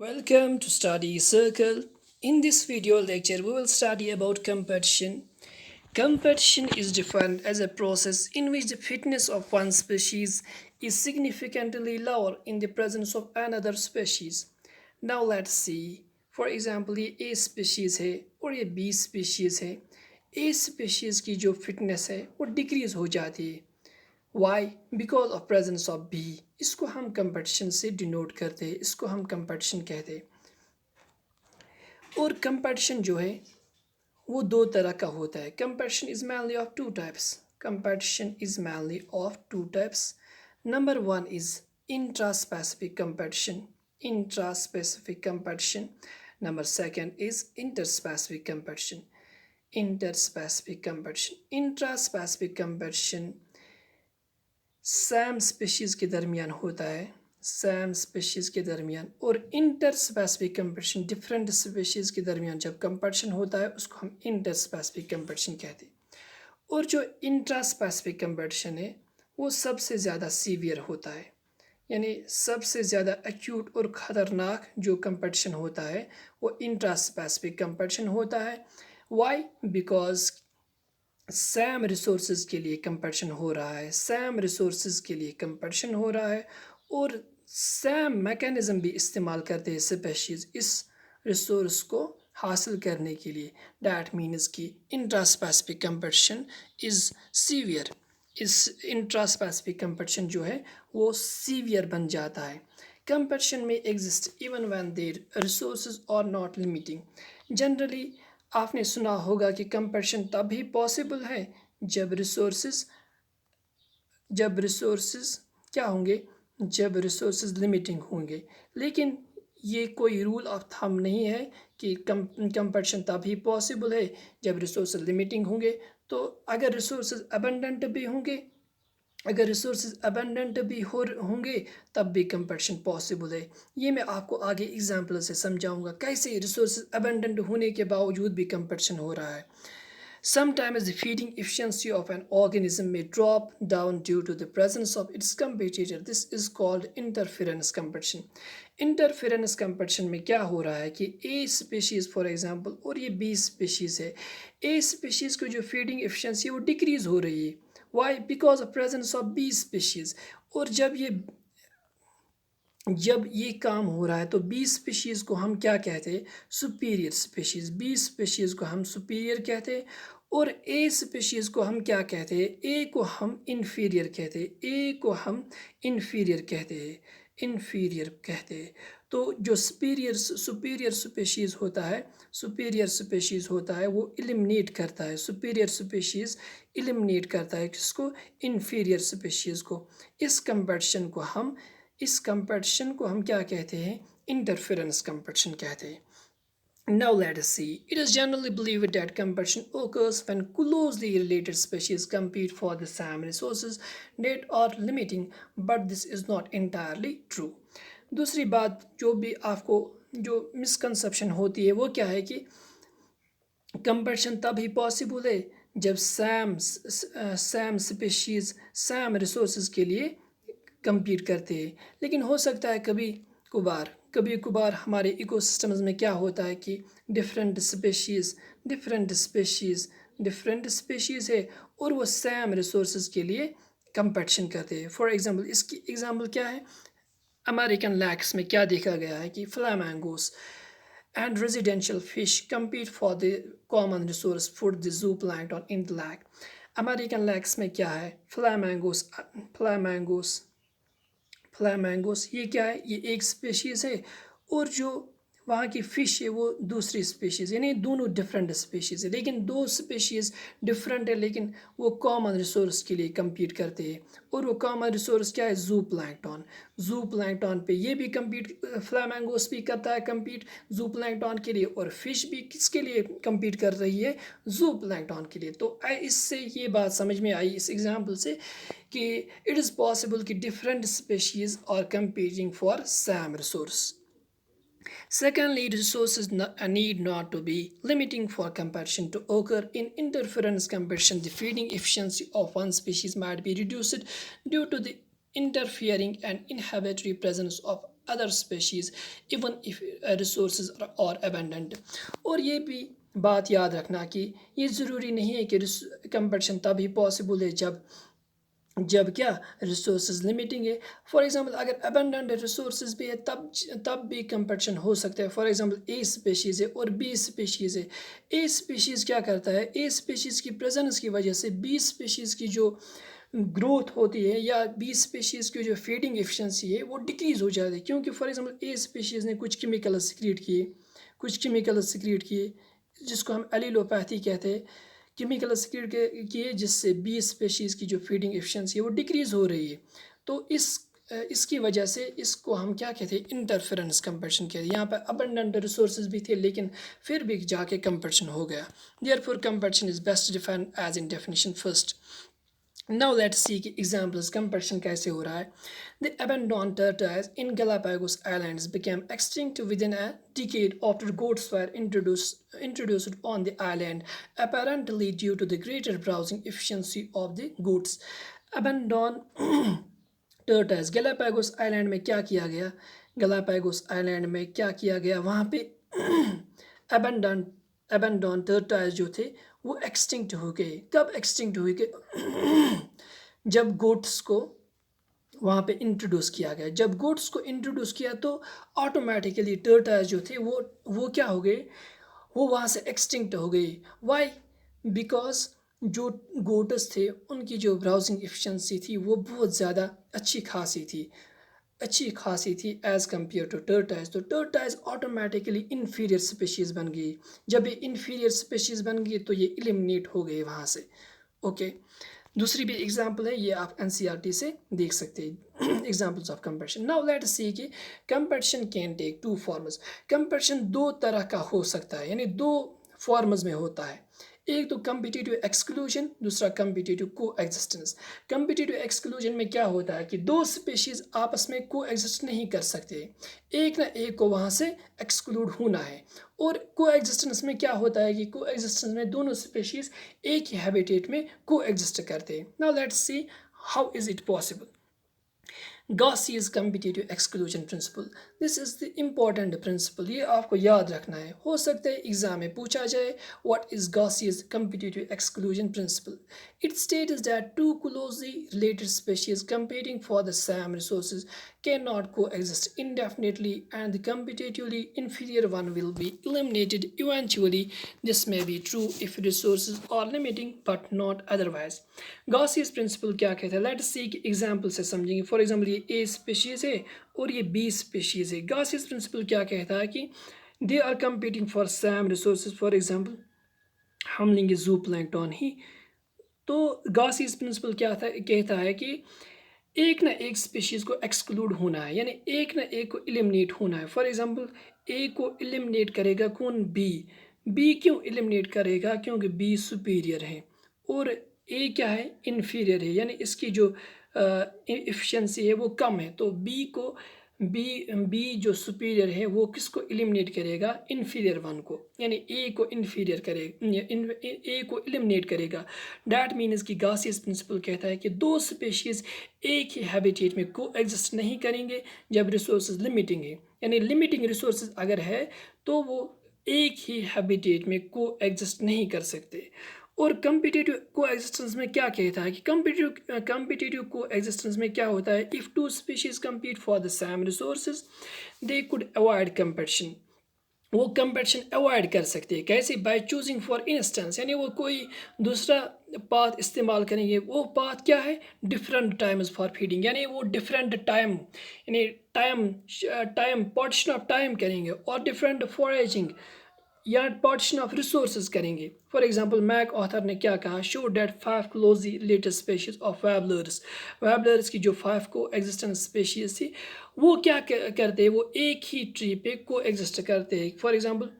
Welcome to Study Circle. In this video lecture, we will study about competition. Competition is defined as a process in which the fitness of one species is significantly lower in the presence of another species. Now let's see. For example, ये A species है और ये B species है. A species की जो fitness है वो decrease हो जाती है. Why because of presence of B. इसको हम कंपटीशन से डिनोट करते हैं, इसको हम कंपटीशन कहते हैं. और कंपटीशन जो है वो दो तरह का होता है. Competition is mainly of two types. Competition is mainly of two types. Number one is intra-specific competition. Intra-specific competition. Number second is interspecific competition. Interspecific competition. Intraspecific competition same species के दरमियान होता है, सेम स्पीशीज़ के दरमियान. और inter specific competition different species के दरमियान जब कंपटीशन होता है उसको हम इंटर स्पेसिफिक कंपटीशन कहते हैं. और जो इंट्रा स्पेसिफिक कंपटीशन है वो सबसे ज़्यादा सीवियर होता है, यानी सबसे ज़्यादा एक्यूट और ख़तरनाक जो कंपटीशन होता है वो इंट्रा स्पेसिफिक कंपटीशन होता है. वाई? बिकॉज सेम रिसोर्सेज के लिए कंपटीशन हो रहा है, सेम रिसोर्सेज के लिए कंपटीशन हो रहा है और सेम मैकेनिज़्म भी इस्तेमाल करते हैं स्पेशीज़ इस रिसोर्स को हासिल करने के लिए. डैट मीन्स कि इंट्रा-स्पेसिफिक कंपटीशन इज़ सीवियर. इस इंट्रा-स्पेसिफिक कंपटीशन जो है वो सीवियर बन जाता है. कंपटीशन में exist even when there resources are not limiting. Generally आपने सुना होगा कि कंपटीशन तभी पॉसिबल है जब रिसोर्सेज क्या होंगे, जब रिसोर्सेज लिमिटिंग होंगे. लेकिन ये कोई रूल ऑफ थंब नहीं है कि कंपटीशन तभी पॉसिबल है जब रिसोर्सेज लिमिटिंग होंगे. तो अगर रिसोर्सेज अबंडेंट भी होंगे, अगर रिसोर्सेज अबंडेंट भी होंगे तब भी कंपटीशन पॉसिबल है. ये मैं आपको आगे एग्जांपल से समझाऊंगा कैसे रिसोर्सेज अबंडेंट होने के बावजूद भी कंपटीशन हो रहा है. Sometimes the feeding efficiency of an organism may drop down due to the presence of its competitor. This is called interference competition. Interference competition में क्या हो रहा है कि A species for example और ये B species है. A species को जो feeding efficiency वो decrease हो रही है. Why? Because of presence of B species. और जब ये काम हो रहा है तो बी स्पीशीज़ को हम क्या कहते हैं, सुपीरियर स्पीशीज़. बी स्पीशीज़ को हम सुपीरियर कहते हैं और ए स्पीशीज़ को हम क्या कहते हैं, ए को हम इन्फीरियर कहते हैं, ए को हम इन्फीरियर कहते हैं, इन्फीरियर कहते हैं. तो जो सुपीरियर स्पीशीज़ होता है, सुपीरियर स्पीशीज़ होता है वो एलिमिनेट करता है, सुपीरियर स्पीशीज़ एलिमिनेट करता है किसको, इन्फीरियर स्पीशीज़ को. इस कंपटीशन को हम क्या कहते हैं, इंटरफेरेंस कंपटीशन कहते हैं. Now let us see. It is generally believed that competition occurs when closely related species compete for the same resources that are limiting, but this is not entirely true. दूसरी बात जो भी आपको जो misconception होती है वो क्या है कि कंपटीशन तभी पॉसिबल है जब सैम स्पीशीज़ सैम रिसोर्सेज के लिए compete करते हैं. लेकिन हो सकता है कभी कभार हमारे इकोसिस्टम्स में क्या होता है कि डिफरेंट स्पेशीज़ है और वो सेम रिसोर्सेज के लिए कंपटीशन करते हैं. फॉर एग्जांपल इसकी एग्जांपल क्या है, अमेरिकन लैक्स में क्या देखा गया है कि फ्लामिंगोस and residential fish compete for the common resource food, the zooplankton in the lake. American lakhs में क्या है, फ्लामिंगोस ये क्या है, ये एक स्पीशीज़ है और जो वहाँ की फ़िश है वो दूसरी स्पीशीज़, यानी दोनों डिफरेंट स्पीशीज़ है लेकिन दो स्पीशीज़ डिफरेंट है लेकिन वो कॉमन रिसोर्स के लिए compete करते हैं. और वो कॉमन रिसोर्स क्या है, जू प्लैंकटन पे ये भी फ्लामिंगोस भी करता है compete जू प्लैंकटन के लिए और फिश भी किसके लिए compete कर रही है, जू प्लैंकटन के लिए. तो इससे ये बात समझ में आई इस एग्जाम्पल से कि इट इज़ पॉसिबल कि different species are competing for same resource. Secondly, resources need not to be limiting for competition to occur. In interference competition, the feeding efficiency of one species might be reduced due to the interfering and inhibitory presence of other species even if resources और abundant. और ये भी बात याद रखना कि ये ज़रूरी नहीं है कि कंपटीशन तभी पॉसिबल है जब क्या रिसोर्सेज लिमिटिंग है। फॉर एग्जांपल अगर अबंडेंट रिसोर्सेज भी है तब भी कंपटीशन हो सकता है। फॉर एग्जांपल ए स्पीशीज़ है और बी स्पीशीज़ है। ए स्पीशीज़ क्या करता है, ए स्पीशीज़ की प्रेजेंस की वजह से बी स्पीशीज़ की जो ग्रोथ होती है या बी स्पीशीज़ की जो फीडिंग एफिशिएंसी है वो डिक्रीज़ हो जाती है, क्योंकि फॉर एग्जांपल ए स्पीशीज़ ने कुछ केमिकल सिक्रिएट किए जिसको हम एलिलोपैथी कहते हैं, केमिकल सिक्रिएट किए जिससे बी स्पेशीज़ की जो फीडिंग एफिशिएंसी है वो डिक्रीज़ हो रही है। तो इसकी वजह से इसको हम क्या कहते हैं, इंटरफेरेंस कंपटीशन कहते हैं। यहाँ पर अबंडेंट रिसोर्सेज भी थे लेकिन फिर भी जाके कंपटीशन हो गया। Therefore competition is best defined as in definition first. Now let's see कि एग्जांपल्स कंपटीशन कैसे हो रहा है। The abandoned tortoise in Galapagos Islands became extinct within a decade after goats were introduced on the island, apparently due to the greater browsing efficiency of the goats. Abandoned tortoise Galapagos island में क्या किया गया, Galapagos island में क्या किया गया, वहाँ पे abandoned tortoise जो थे वो एक्सटिंक्ट हो गए। कब एक्सटिंक्ट हुए कि जब गोट्स को वहाँ पे इंट्रोड्यूस किया गया। जब गोट्स को इंट्रोड्यूस किया तो ऑटोमेटिकली टर्टाइज जो थे वो क्या हो गए, वो वहाँ से एक्सटिंक्ट हो गई। वाई? बिकॉज जो गोट्स थे उनकी जो ब्राउजिंग एफिशिएंसी थी वो बहुत ज़्यादा अच्छी खासी थी एज़ कम्पेयर टू टर्टाइज। तो टर्टाइज ऑटोमेटिकली इन्फीरियर स्पीशीज़ बन गई। जब ये इन्फीरियर स्पीशीज़ बन गई तो ये एलिमिनेट हो गए वहाँ से। ओके, दूसरी भी एग्जांपल है, ये आप एनसीईआरटी से देख सकते हैं, examples of competition. Now let's see कि competition can take two forms. Competition दो तरह का हो सकता है, यानी दो फॉर्म्स में होता है। एक तो कम्पिटिटिव एक्सक्लूजन, दूसरा कम्पिटिटिव को एग्जिस्टेंस। कम्पिटिटिव एक्सक्लूजन में क्या होता है कि दो स्पीशीज आपस में को एग्जिस्ट नहीं कर सकते, एक ना एक को वहाँ से एक्सक्लूड होना है। और को एग्जिस्टेंस में क्या होता है कि को एग्जिस्टेंस में दोनों स्पीशीज एक ही हैबिटेट में को एग्जिस्ट करते हैं। Now let's see how is it possible. Gaussian competitive exclusion principle, this is the important principal, ये आपको याद रखना है। हो सकता है एग्जाम में पूछा जाए what is Gaussian competitive exclusion principle. It states that two closely related species competing for the same resources cannot coexist indefinitely and the competitively inferior one will be eliminated eventually. This may be true if resources are limiting but not otherwise. Gaussian principle क्या कहता है, let's see कि example से समझेंगे। For example ये ए species है और ये बी स्पीशीज़ है। Gaussian प्रिंसिपल क्या कहता है कि they are competing for same resources. For example हम लेंगे जू प्लैंकटन ही। तो Gaussian प्रिंसिपल क्या कहता है कि एक ना एक स्पीशीज़ को एक्सक्लूड होना है, यानी एक ना एक को एलिमिनेट होना है। फॉर एग्जांपल ए को एलिमिनेट करेगा कौन, बी क्यों एलिमिनेट करेगा, क्योंकि बी सुपीरियर है और ए क्या है, इन्फीरियर है, यानी इसकी जो एफिशिएंसी है वो कम है। तो बी जो सुपीरियर है वो किसको एलिमिनेट करेगा, इन्फीरियर वन को, यानी ए को इन्फीरियर करेगा, ए को एलिमिनेट करेगा। डैट मीन्स कि Gaussian प्रिंसिपल कहता है कि दो स्पेशीज़ एक ही हैबिटेट में को एग्जिस्ट नहीं करेंगे जब रिसोर्सेज लिमिटिंग है, यानी लिमिटिंग रिसोर्सेज अगर है तो वो एक ही हैबिटेट में को एग्जिस्ट नहीं कर सकते। और कम्पिटिटिव को एग्जिस्टेंस में क्या कहता है कि कम्पिटिटिव को एग्जिस्टेंस में क्या होता है, if two species compete for the same resources they could avoid competition. वो कंपटीशन अवॉइड कर सकते हैं, कैसे, बाय चूजिंग फॉर इंस्टेंस, यानी वो कोई दूसरा पाथ इस्तेमाल करेंगे। वो पाथ क्या है, डिफरेंट टाइम्स फॉर फीडिंग, यानी वो डिफरेंट टाइम, यानी टाइम पार्टीशन ऑफ टाइम करेंगे और डिफरेंट फॉरेजिंग या पार्टीशन ऑफ रिसोर्सेज करेंगे। फॉर एग्जांपल मैक ऑथर ने क्या कहा, showed that 5 closely related species of warblers की जो 5 को एग्जिस्टेंट स्पीशीज थी वो क्या करते हैं, वो एक ही ट्री पे को एग्जिस्ट करते हैं। फॉर एग्जांपल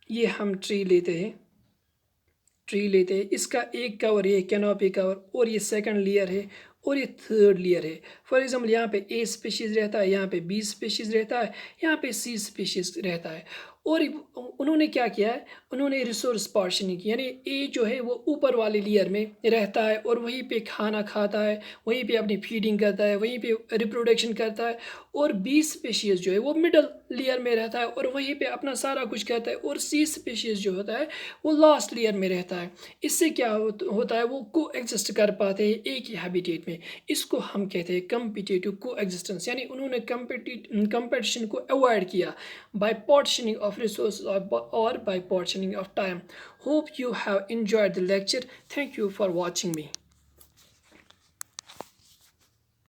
ये हम ट्री लेते हैं, इसका एक कवर, ये कैनोपी कवर, और ये सेकंड लेयर है और ये थर्ड लेयर है। फॉर एग्जांपल यहाँ पे ए स्पीशीज़ रहता है, यहाँ पे बी स्पीशीज़ रहता है, यहाँ पे सी स्पीशीज़ रहता है। और उन्होंने क्या किया है, उन्होंने रिसोर्स पार्टीशनिंग की, यानी ए जो है वो ऊपर वाले लेयर में रहता है और वहीं पे खाना खाता है, वहीं पे अपनी फीडिंग करता है, वहीं पे रिप्रोडक्शन करता है। और बी स्पीशीज़ जो है वो मिडल लेयर में रहता है और वहीं पे अपना सारा कुछ कहता है, और सी स्पीशीज़ जो होता है वो लास्ट लेयर में रहता है। इससे क्या होता है, वो को एग्जिस्ट कर पाते हैं एक ही हैबिटेट में। इसको हम कहते हैं कम्पिटिटिव को एग्जिस्टेंस, यानी उन्होंने कंपटीशन को अवॉइड किया बाय पार्टीशनिंग ऑफ रिसोर्स और by partitioning of time. Hope you have enjoyed the lecture. Thank you for watching me.